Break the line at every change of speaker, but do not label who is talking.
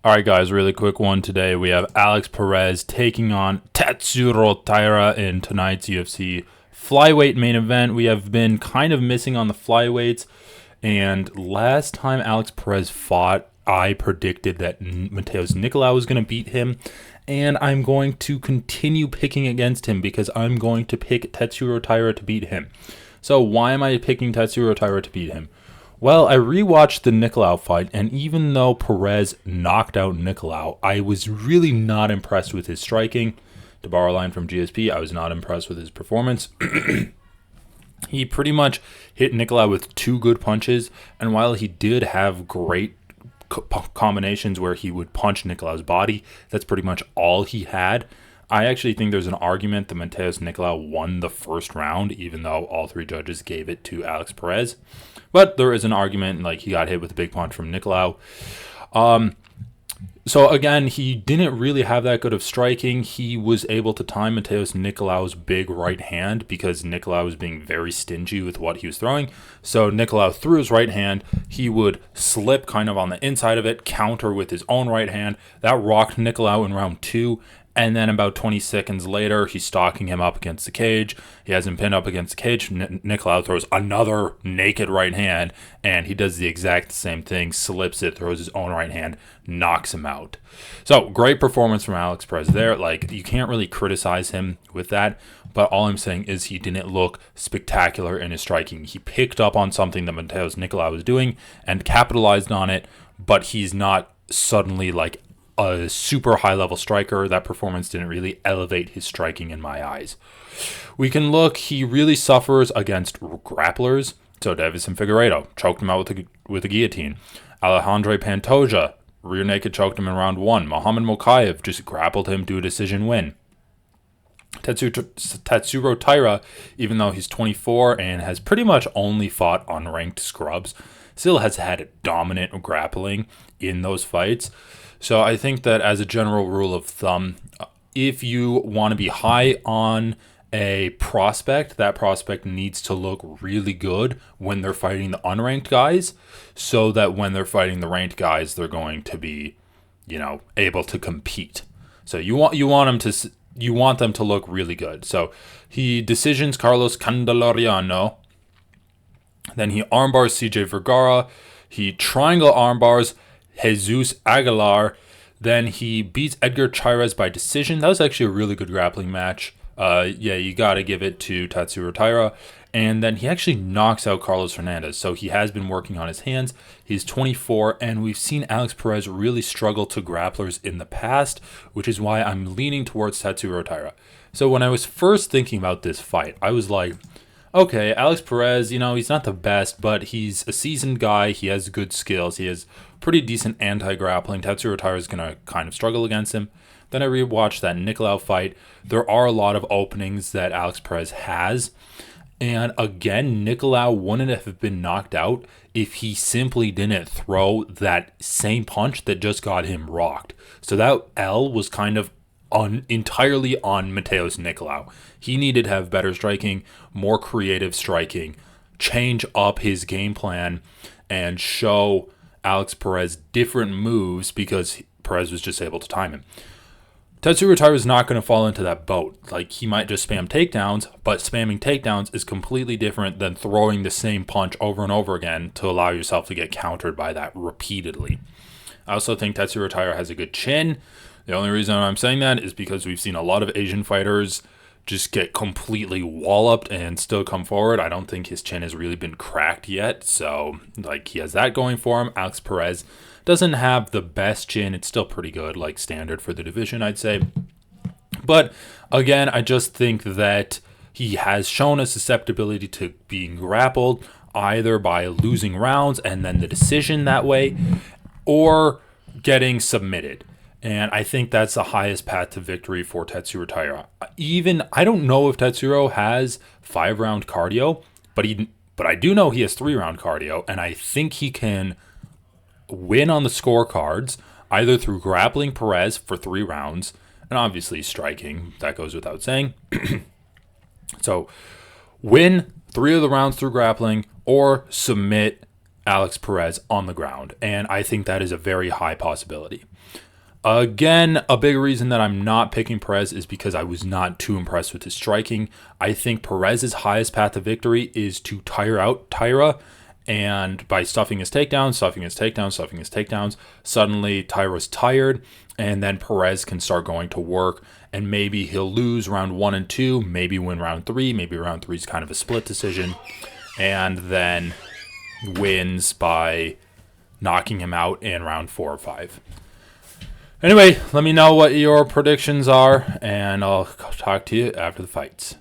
All right, guys, really quick one today. We have Alex Perez taking on Tatsuro Taira in tonight's UFC flyweight main event. We have been kind of missing on the flyweights, and last time Alex Perez fought, I predicted that Mateus Nicolau was going to beat him, and I'm going to continue picking against him because I'm going to pick Tatsuro Taira to beat him. So why am I picking Tatsuro Taira to beat him? Well, I rewatched the Nicolau fight, and even though Perez knocked out Nicolau, I was really not impressed with his striking. To borrow a line from GSP, I was not impressed with his performance. He pretty much hit Nicolau with two good punches, and while he did have great combinations where he would punch Nicolau's body, that's pretty much all he had. I actually think there's an argument that Mateus Nicolau won the first round, even though all three judges gave it to Alex Perez. But there is an argument, like he got hit with a big punch from Nicolau. So again, he didn't really have that good of striking. He was able to time Mateus Nicolau's big right hand because Nicolau was being very stingy with what he was throwing. So Nicolau threw his right hand. He would slip kind of on the inside of it, counter with his own right hand. That rocked Nicolau in round 2. And then about 20 seconds later, he's stalking him up against the cage. He has him pinned up against the cage. Nicolau throws another naked right hand, and he does the exact same thing, slips it, throws his own right hand, knocks him out. So, great performance from Alex Perez there. Like, you can't really criticize him with that, but all I'm saying is he didn't look spectacular in his striking. He picked up on something that Mateus Nicolau was doing and capitalized on it, but he's not suddenly like a super high-level striker. That performance didn't really elevate his striking in my eyes. We can look, he really suffers against grapplers. So Davison Figueiredo choked him out with a guillotine. Alejandro Pantoja rear naked choked him in round 1. Muhammad Mokaev just grappled him to a decision win. Tatsuro Taira, even though he's 24 and has pretty much only fought unranked scrubs, still has had dominant grappling in those fights. So I think that as a general rule of thumb, if you want to be high on a prospect, that prospect needs to look really good when they're fighting the unranked guys, so that when they're fighting the ranked guys, they're going to be, able to compete. So you want them to look really good. So he decisions Carlos Candelariano. Then he armbars CJ Vergara. He triangle armbars Jesus Aguilar. Then he beats Edgar Chairez by decision. That was actually a really good grappling match. You got to give it to Tatsuro Taira. And then he actually knocks out Carlos Hernandez. So he has been working on his hands. He's 24, and we've seen Alex Perez really struggle to grapplers in the past, which is why I'm leaning towards Tatsuro Taira. So when I was first thinking about this fight, I was like, okay, Alex Perez, he's not the best, but he's a seasoned guy. He has good skills. He has pretty decent anti-grappling. Tatsuro Taira is going to kind of struggle against him. Then I rewatched that Nicolau fight. There are a lot of openings that Alex Perez has. And again, Nicolau wouldn't have been knocked out if he simply didn't throw that same punch that just got him rocked. So that L was kind of entirely on Mateus Nicolau. He needed to have better striking, more creative striking, change up his game plan, and show Alex Perez different moves because Perez was just able to time him. Tatsuro Taira is not going to fall into that boat. Like, he might just spam takedowns, but spamming takedowns is completely different than throwing the same punch over and over again to allow yourself to get countered by that repeatedly. I also think Tatsuro Taira has a good chin. The only reason I'm saying that is because we've seen a lot of Asian fighters just get completely walloped and still come forward. I don't think his chin has really been cracked yet. So, he has that going for him. Alex Perez doesn't have the best chin. It's still pretty good, like standard for the division, I'd say. But again, I just think that he has shown a susceptibility to being grappled, either by losing rounds and then the decision that way, or getting submitted. And I think that's the highest path to victory for Tatsuro Taira. I don't know if Tatsuro has 5-round cardio, but I do know he has 3-round cardio, and I think he can win on the scorecards either through grappling Perez for 3 rounds, and obviously striking, that goes without saying. So win 3 of the rounds through grappling, or submit Alex Perez on the ground. And I think that is a very high possibility. Again, a big reason that I'm not picking Perez is because I was not too impressed with his striking. I think Perez's highest path to victory is to tire out Taira, and by stuffing his takedowns, suddenly Taira's tired, and then Perez can start going to work, and maybe he'll lose round 1 and 2, maybe win round 3, maybe round 3 is kind of a split decision, and then wins by knocking him out in round 4 or 5. Anyway, let me know what your predictions are, and I'll talk to you after the fights.